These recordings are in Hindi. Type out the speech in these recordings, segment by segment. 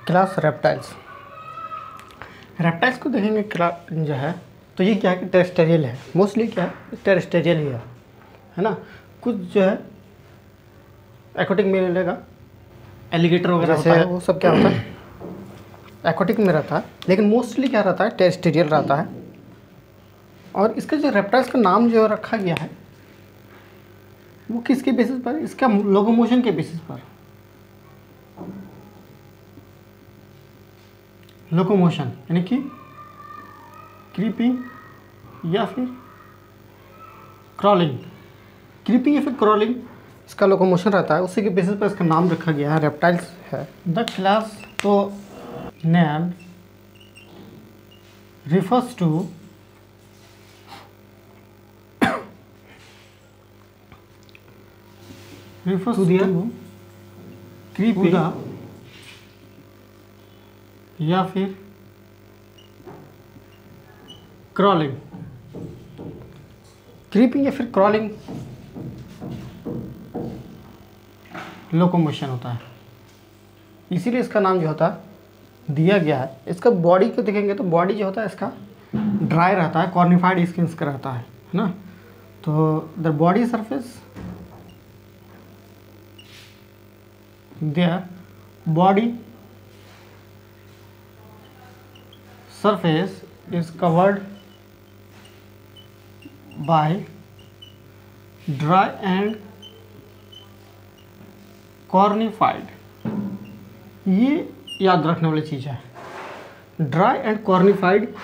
Class reptiles. रेप्टाइल्स को देखेंगे क्लास जो है, तो ये क्या है कि टेरेस्टेरियल है, मोस्टली क्या है टेरेस्टेरियल ही है ना। कुछ जो है एक्वाटिक में मिलेगा, एलिगेटर वगैरह होता है, वो सब क्या होता है एक्वाटिक में रहता है, लेकिन मोस्टली क्या रहता है टेरेस्टेरियल रहता है। और इसका जो रेप्टाइल्स का नाम जो रखा गया है वो किसके बेसिस पर, इसका लोकोमोशन के बेसिस पर। लोकोमोशन यानी कि क्रीपिंग या फिर क्रॉलिंग, क्रीपिंग या फिर क्रॉलिंग इसका लोकोमोशन रहता है, उसी के बेसिस पर इसका नाम रखा गया है रेप्टाइल्स है। द क्लास तो नेम रिफर्स टू क्रीपिंग या फिर क्रॉलिंग। क्रीपिंग या फिर क्रॉलिंग लोकोमोशन होता है, इसीलिए इसका नाम जो होता है दिया गया है। इसका बॉडी को देखेंगे तो बॉडी जो होता है इसका ड्राई रहता है, कॉर्निफाइड स्किन्स का रहता है ना। तो the body surface, their body surface is covered by dry and cornified। ये याद रखने वाली चीज़ है, ड्राई एंड कॉर्निफाइड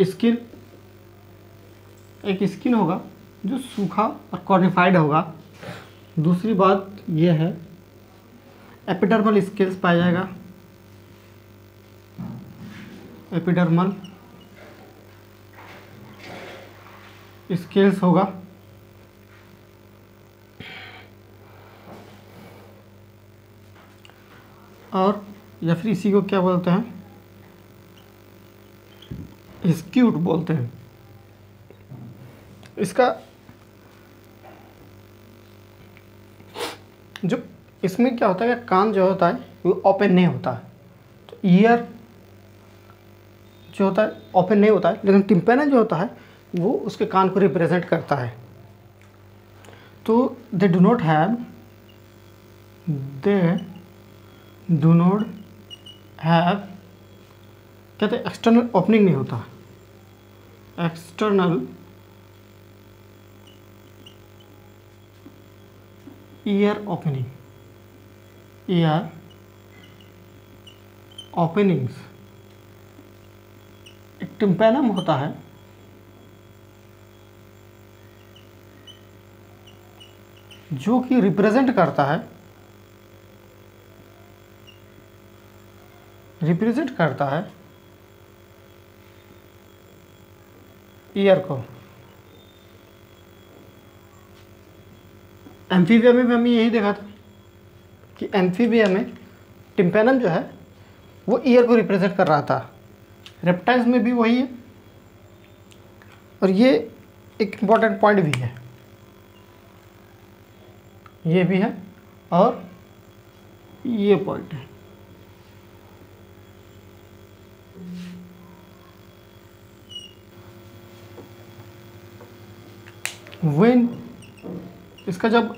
स्किन। एक स्किन होगा जो सूखा और कॉर्निफाइड होगा। दूसरी बात यह है एपिडर्मल स्केल्स पाया जाएगा, एपिडर्मल स्केल्स होगा। और या फिर इसी को क्या बोलते हैं, स्क्यूट बोलते हैं। इसका जो इसमें क्या होता है कि कान जो होता है वो ओपन नहीं होता है, तो ईयर जो होता है ओपन नहीं होता है, लेकिन टिम्पेना जो होता है वो उसके कान को रिप्रेजेंट करता है। तो दे डू नॉट हैव कहते हैं एक्सटर्नल ओपनिंग नहीं होता, external ear opening, year openings. एक टिम्पेनम होता है जो कि रिप्रेजेंट करता है ईयर को। एम्फीबिया में भी हमें यही देखा था कि एम्फीबिया में टिम्पेनम जो है वो ईयर को रिप्रेजेंट कर रहा था। रेप्टाइल्स में भी वही है। और ये एक इम्पॉर्टेंट पॉइंट भी है, ये भी है और ये पॉइंट है। व्हेन इसका जब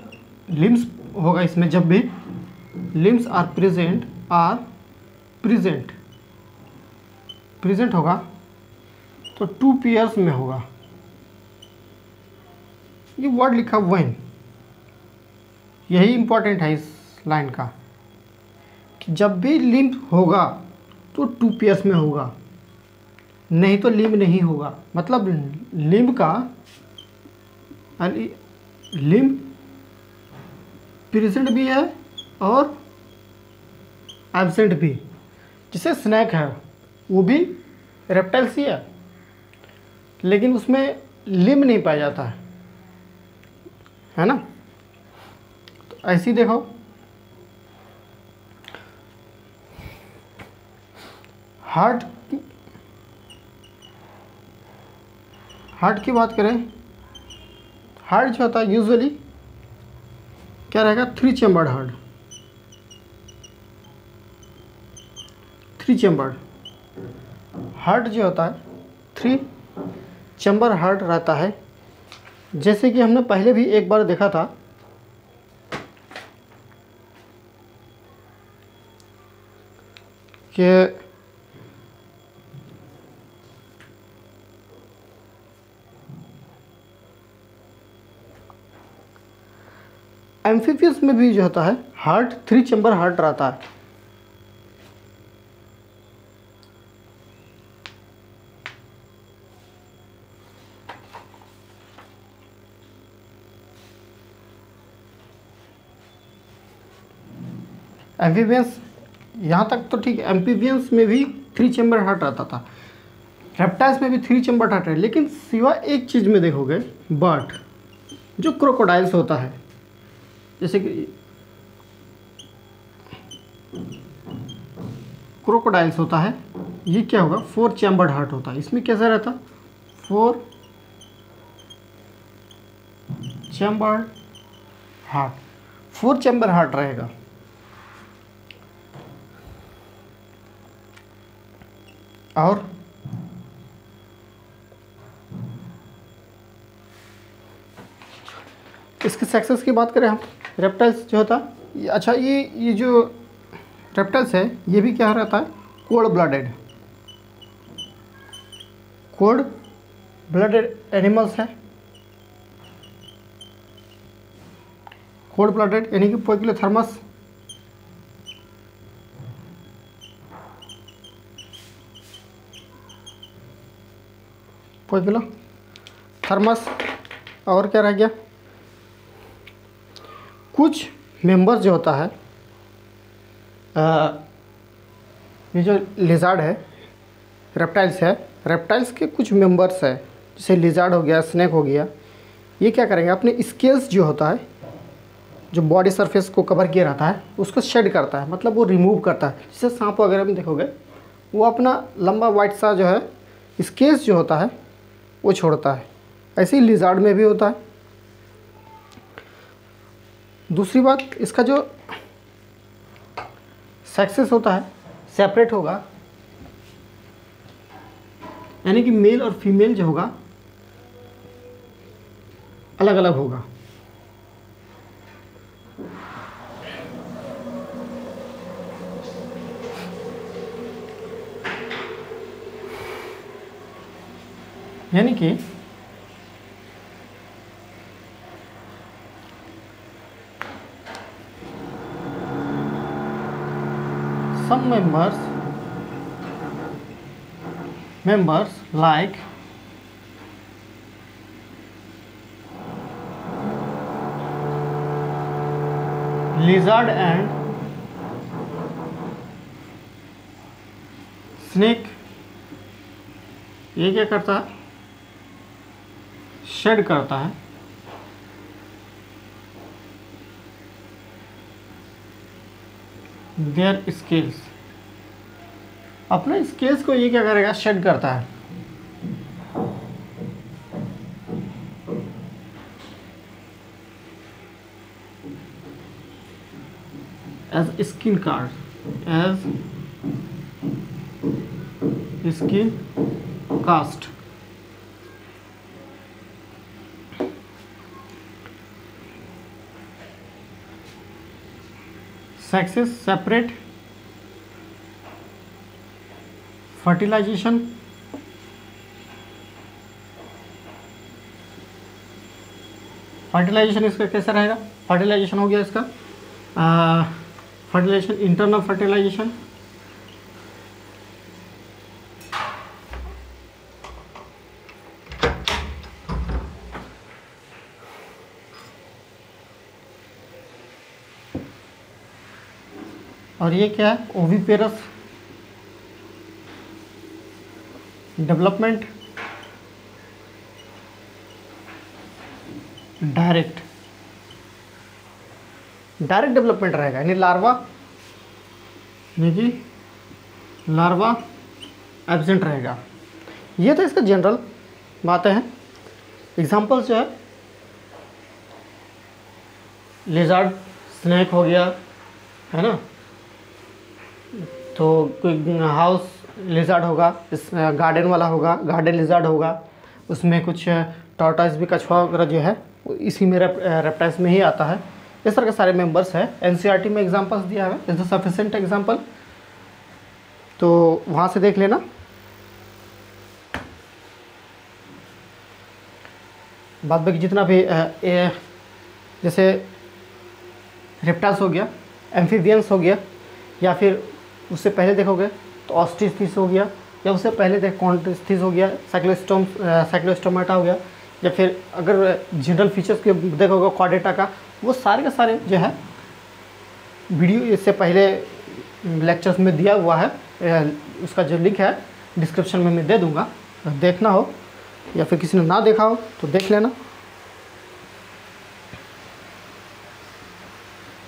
लिम्स होगा, इसमें जब भी लिम्स आर प्रेजेंट होगा तो 2 पेयर्स में होगा। ये वर्ड लिखा व्हेन, यही इंपॉर्टेंट है इस लाइन का कि जब भी लिम्ब होगा तो 2 पेयर्स में होगा, नहीं तो लिम्ब नहीं होगा। मतलब लिम्ब प्रेजेंट भी है और एब्सेंट भी। जैसे स्नैक है वो भी रेप्टाइल्स ही है, लेकिन उसमें लिम्ब नहीं पाया जाता है ना। तो ऐसे ही देखो, हार्ट की बात करें, हार्ट जो होता है यूजुअली क्या रहेगा, 3 चैम्बर्ड हार्ट। 3 चैम्बर्ड हार्ट जो होता है 3 चैम्बर हार्ट रहता है। जैसे कि हमने पहले भी एक बार देखा था कि एम्फीबियस में भी जो होता है हार्ट 3 चैम्बर हार्ट रहता है। एम्फीबियंस यहाँ तक तो ठीक है, एम्फीबियंस में भी 3 चैम्बर हार्ट रहता था, रेप्टाइल्स में भी 3 चैम्बर हार्ट है। लेकिन सिवाय एक चीज़ में देखोगे, बट जो क्रोकोडाइल्स होता है, जैसे कि क्रोकोडाइल्स होता है, ये क्या होगा, 4 चैम्बर्ड हार्ट होता है। इसमें कैसा रहता, 4 चैम्बर्ड हार्ट, 4 चैम्बर हार्ट रहेगा। और इसके सेक्सेस की बात करें हम, रेप्टाइल्स जो होता है, अच्छा ये जो रेप्टाइल्स है ये भी क्या रहता है, cold blooded, cold blooded animals है। कोल्ड ब्लडेड यानी कि पोइकिलोथर्मस, पोइकिलोथर्मस। और क्या रह गया, कुछ मेंबर्स जो होता है, ये जो लिजार्ड है, रेप्टाइल्स है, रेप्टाइल्स के कुछ मेंबर्स है, जैसे लिजार्ड हो गया, स्नेक हो गया, ये क्या करेंगे, अपने स्केल्स जो होता है, जो बॉडी सरफेस को कवर किया रहता है, उसको शेड करता है, मतलब वो रिमूव करता है। जैसे सांप वगैरह में देखोगे, वो अपना लंबा वाइट सा जो है स्केल्स जो होता है वो छोड़ता है, ऐसे ही लिजार्ड में भी होता है। दूसरी बात, इसका जो सेक्सेस होता है सेपरेट होगा, यानी कि मेल और फीमेल जो होगा अलग अलग होगा। यानी कि some members like lizard and snake, ये क्या करता है, शेड करता है देयर स्केल्स, अपने स्केल्स को ये क्या करेगा, शेड करता है। Edge skin card, edge skin cast. Sexes separate, fertilization, fertilization इसका कैसा रहेगा, फर्टिलाइजेशन हो गया इसका, फर्टिलाइजेशन, इंटरनल फर्टिलाइजेशन, और ये क्या है, ओविपेरस डेवलपमेंट, डायरेक्ट डेवलपमेंट रहेगा, यानी लार्वा एब्सेंट रहेगा। ये तो इसका जनरल बातें हैं। एग्जांपल्स जो है, लिजार्ड स्नेक हो गया, है ना। तो कोई हाउस लिजर्ड होगा, इस गार्डन वाला होगा, गार्डन लिजर्ड होगा। उसमें कुछ टॉर्टॉइस भी, कछुआ वगैरह जो है वो इसी में रेप्टाइल्स में ही आता है। इस तरह के सारे मेंबर्स है। एनसीईआरटी में एग्जांपल्स दिया है, इज द सफिशिएंट एग्जांपल, तो वहाँ से देख लेना। बाद बाकी जितना भी जैसे रेप्टाइल्स हो गया, एम्फीबियंस हो गया, या फिर उससे पहले देखोगे तो ऑस्टिथिस हो गया, या उससे पहले देख कॉन्टिथिस हो गया, साइक्लोस्टोमाटा हो गया, या फिर अगर जनरल फीचर्स के देखोगे कॉर्डेटा का, वो सारे के सारे जो है वीडियो इससे पहले लेक्चर्स में दिया हुआ है। उसका जो लिंक है डिस्क्रिप्शन में मैं दे दूँगा, देखना हो या फिर किसी ने ना देखा हो तो देख लेना।